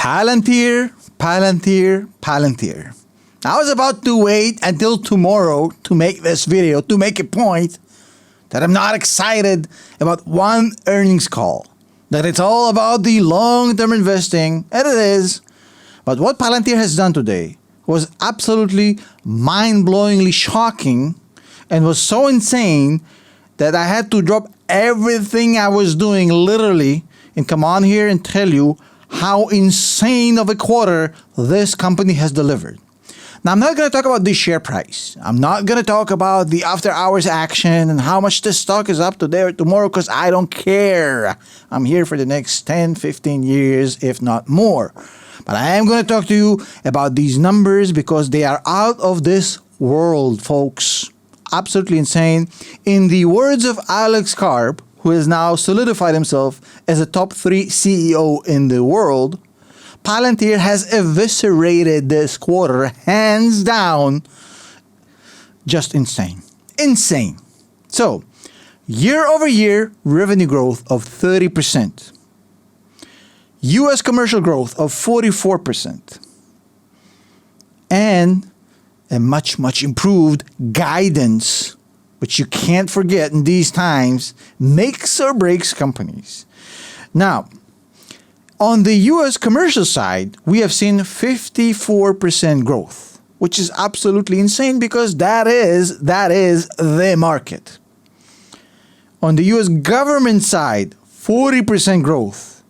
Palantir, Palantir, Palantir. I was about to wait until tomorrow to make this video, to make a point that I'm not excited about one earnings call. That it's all about the long-term investing, and it is. But what Palantir has done today was absolutely mind-blowingly shocking and was so insane that I had to drop everything I was doing literally and come on here and tell you how insane of a quarter this company has delivered. Now, I'm not going to talk about the share price. I'm not going to talk about the after-hours action and how much this stock is up today or tomorrow because I don't care. I'm here for the next 10, 15 years, if not more. But I am going to talk to you about these numbers because they are out of this world, folks. Absolutely insane. In the words of Alex Karp, who has now solidified himself as a top 3 CEO in the world, Palantir has eviscerated this quarter, hands down. Just insane. Insane. So, year-over-year revenue growth of 30%. U.S. commercial growth of 44%. And a much, much improved guidance, which you can't forget in these times, makes or breaks companies. Now, on the U.S. commercial side, we have seen 54% growth, which is absolutely insane because that is the market. On the U.S. government side, 40% growth.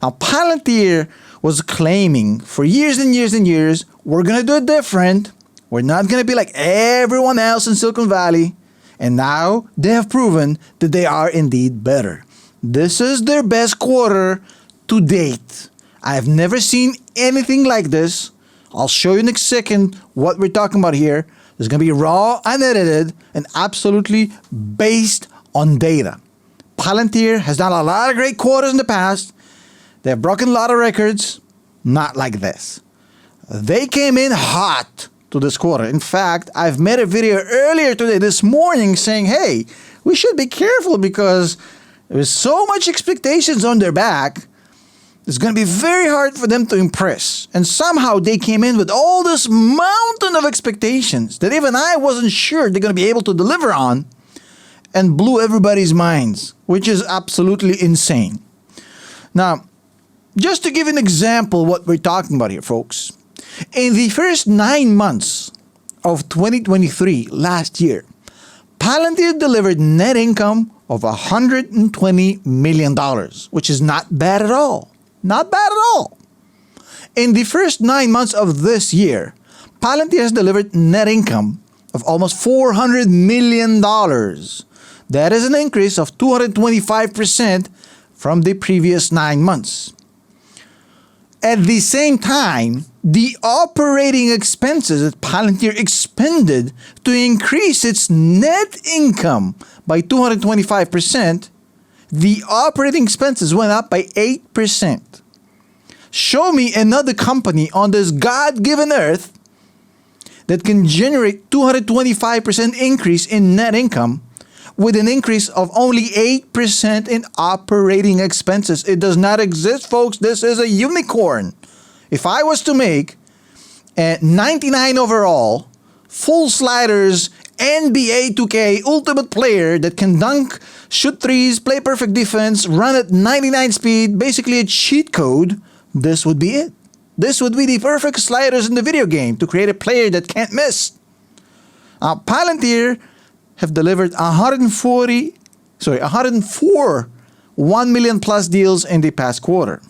Now, Palantir was claiming for years and years and years, we're going to do it different. We're not going to be like everyone else in Silicon Valley. And now they have proven that they are indeed better. This is their best quarter to date. I have never seen anything like this. I'll show you in a second what we're talking about here. It's going to be raw, unedited, and absolutely based on data. Palantir has done a lot of great quarters in the past. They've broken a lot of records. Not like this. They came in hot to this quarter. In fact, I've made a video earlier today, this morning, saying, hey, we should be careful because there's so much expectations on their back. It's going to be very hard for them to impress. And somehow they came in with all this mountain of expectations that even I wasn't sure they're going to be able to deliver on and blew everybody's minds, which is absolutely insane. Now, just to give an example what we're talking about here, folks. In the first 9 months of 2023, last year, Palantir delivered net income of $120 million, which is not bad at all. Not bad at all. In the first 9 months of this year, Palantir has delivered net income of almost $400 million. That is an increase of 225% from the previous 9 months. At the same time, the operating expenses that Palantir expended to increase its net income by 225%, the operating expenses went up by 8%. Show me another company on this God-given earth that can generate 225% increase in net income with an increase of only 8% in operating expenses. It does not exist, folks. This is a unicorn. If I was to make a 99 overall, full sliders, NBA 2K ultimate player that can dunk, shoot threes, play perfect defense, run at 99 speed, basically a cheat code, this would be it. This would be the perfect sliders in the video game to create a player that can't miss. Now, Palantir have delivered 104 $1 million plus deals in the past quarter.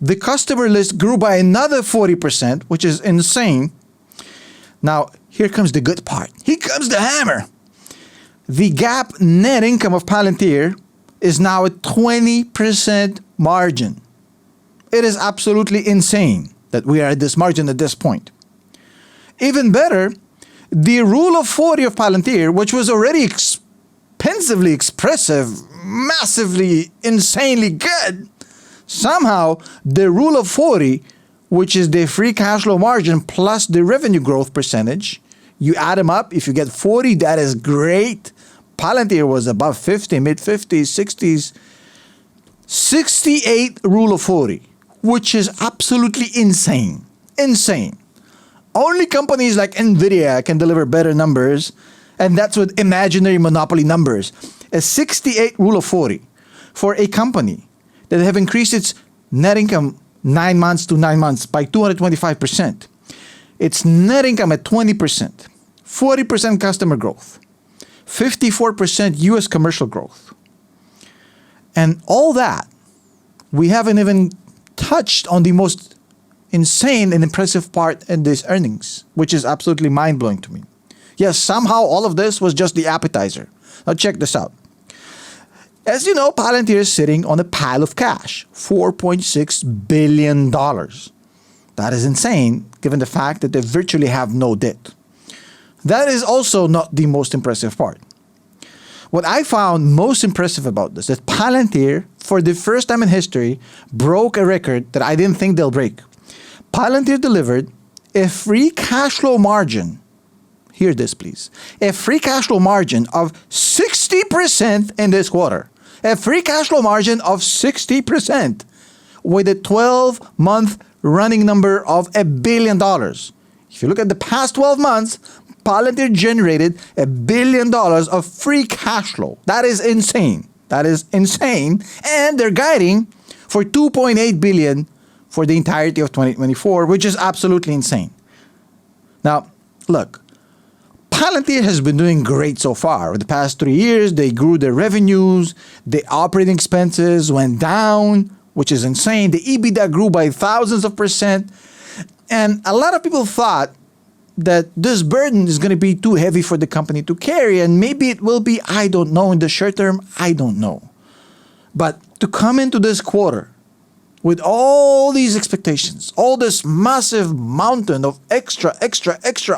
The customer list grew by another 40%, which is insane. Now, here comes the good part. Here comes the hammer. The GAAP net income of Palantir is now a 20% margin. It is absolutely insane that we are at this margin at this point. Even better, the rule of 40 of Palantir, which was already expensively expressive, massively, insanely good, somehow the rule of 40, which is the free cash flow margin plus the revenue growth percentage, you add them up, if you get 40, that is great. Palantir was above 50, mid-50s, 60s. 68 rule of 40. which is absolutely insane. Insane. Only companies like Nvidia can deliver better numbers, and that's with imaginary monopoly numbers. A 68 rule of 40 for a company that have increased its net income 9 months to 9 months by 225%. Its net income at 20%, 40% customer growth, 54% US commercial growth. And all that, we haven't even touched on the most insane and impressive part in these earnings, which is absolutely mind-blowing to me. Yes, somehow all of this was just the appetizer. Now check this out. As you know, Palantir is sitting on a pile of cash, $4.6 billion. That is insane, given the fact that they virtually have no debt. That is also not the most impressive part. What I found most impressive about this is that Palantir, for the first time in history, broke a record that I didn't think they'll break. Palantir delivered a free cash flow margin. Hear this, please. A free cash flow margin of 60% in this quarter. A free cash flow margin of 60% with a 12-month running number of $1 billion. If you look at the past 12 months, Palantir generated $1 billion of free cash flow. That is insane. That is insane. And they're guiding for $2.8 billion for the entirety of 2024, which is absolutely insane. Now, look, Palantir has been doing great so far. For the past 3 years, they grew their revenues, the operating expenses went down, which is insane. The EBITDA grew by thousands of percent. And a lot of people thought that this burden is going to be too heavy for the company to carry, and maybe it will be, I don't know, in the short term, I don't know. But to come into this quarter with all these expectations, all this massive mountain of extra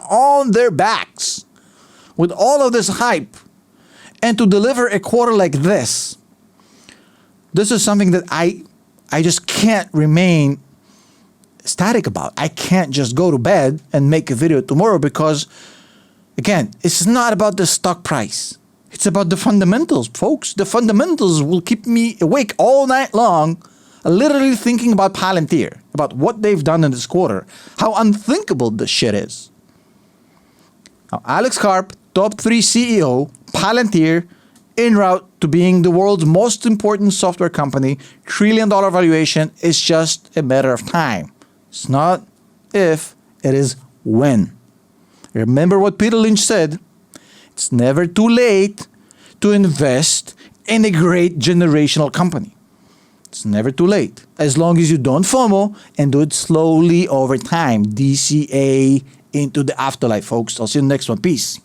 on their backs, with all of this hype, and to deliver a quarter like this is something that I just can't remain static about. I can't just go to bed and make a video tomorrow because, again, it's not about the stock price. It's about the fundamentals, folks. The fundamentals will keep me awake all night long, literally thinking about Palantir, about what they've done in this quarter, how unthinkable this shit is. Now, Alex Karp, top 3 CEO, Palantir, en route to being the world's most important software company, $1 trillion valuation is just a matter of time. It's not if, it is when. Remember what Peter Lynch said, it's never too late to invest in a great generational company. It's never too late, as long as you don't FOMO and do it slowly over time. DCA into the afterlife, folks. I'll see you in the next one. Peace.